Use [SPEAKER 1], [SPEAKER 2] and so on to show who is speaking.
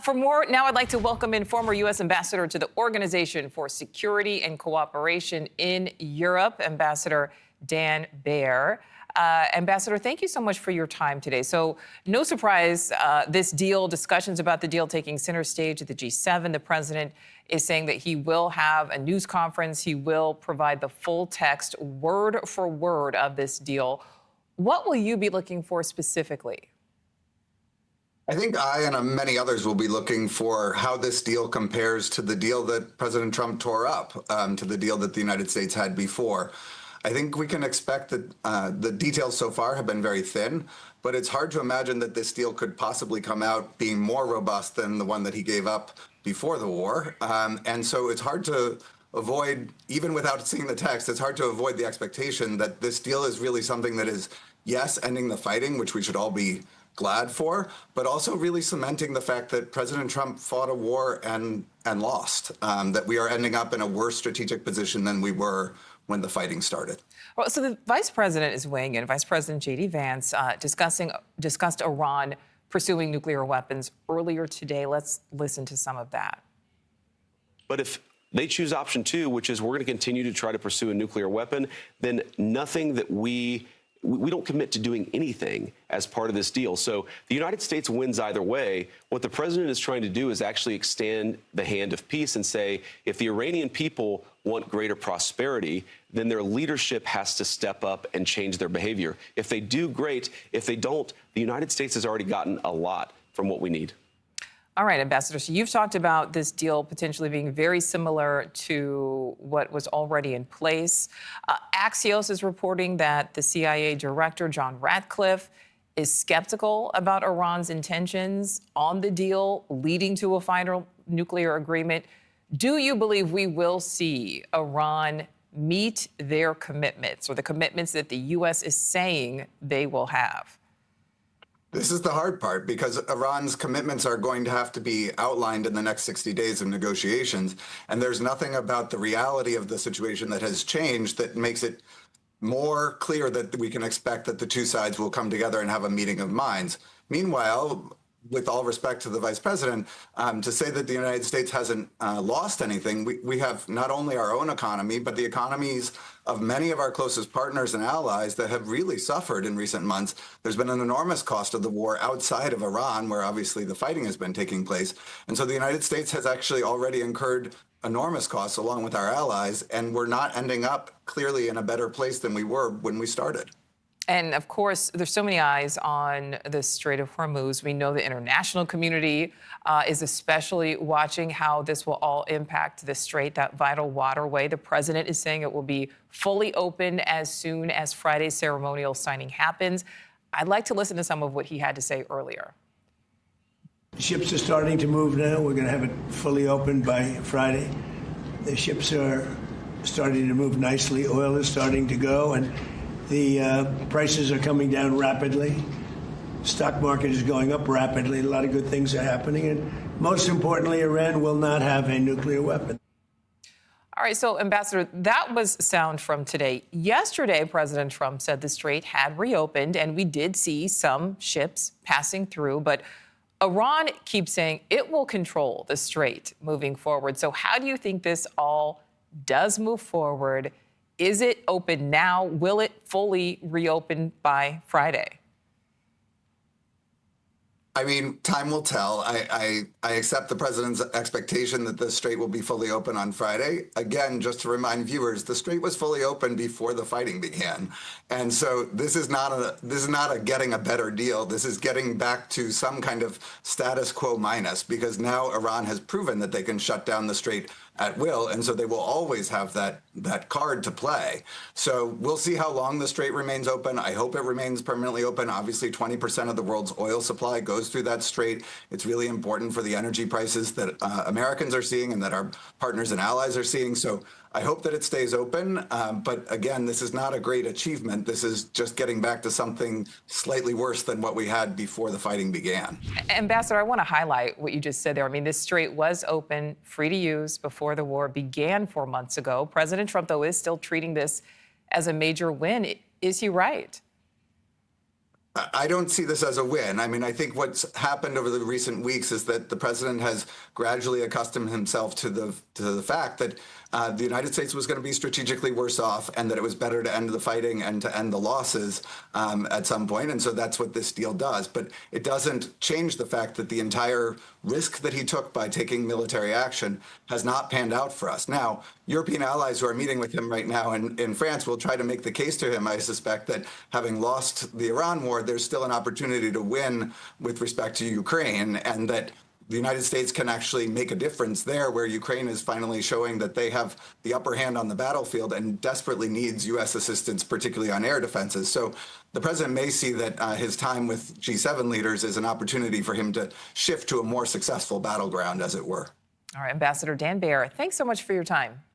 [SPEAKER 1] For more, now I'd like to welcome in former U.S. Ambassador to the Organization for Security and Cooperation in Europe, Ambassador Dan Baer. Ambassador, thank you so much for your time today. So no surprise, this deal, discussions about the deal taking center stage at the G7. The president is saying that he will have a news conference. He will provide the full text, word for word, of this deal. What will you be looking for specifically?
[SPEAKER 2] I think I and many others will be looking for how this deal compares to the deal that President Trump tore up, to the deal that the United States had before. I think we can expect that the details so far have been very thin, but it's hard to imagine that this deal could possibly come out being more robust than the one that he gave up before the war. And so it's hard to avoid, even without seeing the text, it's hard to avoid the expectation that this deal is really something that is, yes, ending the fighting, which we should all be glad for, but also really cementing the fact that President Trump fought a war and lost, that we are ending up in a worse strategic position than we were when the fighting started.
[SPEAKER 1] Well, so the vice president is weighing in. Vice President J.D. Vance discussed Iran pursuing nuclear weapons earlier today. Let's listen to some of that.
[SPEAKER 3] But if they choose option two, which is we're going to continue to try to pursue a nuclear weapon, then nothing that we don't commit to doing anything as part of this deal. So the United States wins either way. What the president is trying to do is actually extend the hand of peace and say, if the Iranian people want greater prosperity, then their leadership has to step up and change their behavior. If they do, great. If they don't, the United States has already gotten a lot from what we need.
[SPEAKER 1] All right, Ambassador, so you've talked about this deal potentially being very similar to what was already in place. Axios is reporting that the CIA director, John Ratcliffe, is skeptical about Iran's intentions on the deal leading to a final nuclear agreement. Do you believe we will see Iran meet their commitments, or the commitments that the U.S. is saying they will have?
[SPEAKER 2] This is the hard part, because Iran's commitments are going to have to be outlined in the next 60 days of negotiations. And there's nothing about the reality of the situation that has changed that makes it more clear that we can expect that the two sides will come together and have a meeting of minds. Meanwhile, with all respect to the vice president, to say that the United States hasn't lost anything, we have not only our own economy, but the economies of many of our closest partners and allies that have really suffered in recent months. There's been an enormous cost of the war outside of Iran, where obviously the fighting has been taking place. And so the United States has actually already incurred enormous costs along with our allies, and we're not ending up clearly in a better place than we were when we started.
[SPEAKER 1] And of course, there's so many eyes on the Strait of Hormuz. We know the international community is especially watching how this will all impact the strait, that vital waterway. The president is saying it will be fully open as soon as Friday's ceremonial signing happens. I'd like to listen to some of what he had to say earlier.
[SPEAKER 4] Ships are starting to move now. We're going to have it fully open by Friday. The ships are starting to move nicely. Oil is starting to go, and the prices are coming down rapidly. Stock market is going up rapidly. A lot of good things are happening. And most importantly, Iran will not have a nuclear weapon.
[SPEAKER 1] All right, so, Ambassador, that was sound from today. Yesterday, President Trump said the strait had reopened, and we did see some ships passing through. But Iran keeps saying it will control the strait moving forward. So how do you think this all does move forward? Is it open now? Will it fully reopen by Friday?
[SPEAKER 2] I mean, time will tell. I accept the president's expectation that the strait will be fully open on Friday. Again, just to remind viewers, the strait was fully open before the fighting began. And so this is not a getting a better deal. This is getting back to some kind of status quo minus, because now Iran has proven that they can shut down the strait at will, and so they will always have that card to play. So we'll see how long the strait remains open. I hope it remains permanently open. Obviously, 20% of the world's oil supply goes through that strait. It's really important for the energy prices that Americans are seeing and that our partners and allies are seeing. So I hope that it stays open. But again, this is not a great achievement. This is just getting back to something slightly worse than what we had before the fighting began.
[SPEAKER 1] Ambassador, I want to highlight what you just said there. I mean, this strait was open, free to use before the war began 4 months ago. President Trump, though, is still treating this as a major win. Is he right?
[SPEAKER 2] I don't see this as a win. I mean, I think what's happened over the recent weeks is that the president has gradually accustomed himself to the fact that the United States was going to be strategically worse off, and that it was better to end the fighting and to end the losses at some point. And so that's what this deal does. But it doesn't change the fact that the entire risk that he took by taking military action has not panned out for us. Now, European allies who are meeting with him right now in France will try to make the case to him, I suspect, that having lost the Iran war, there's still an opportunity to win with respect to Ukraine, and that the United States can actually make a difference there, where Ukraine is finally showing that they have the upper hand on the battlefield and desperately needs U.S. assistance, particularly on air defenses. So the president may see that his time with G7 leaders is an opportunity for him to shift to a more successful battleground, as it were.
[SPEAKER 1] All right, Ambassador Dan Baer, thanks so much for your time.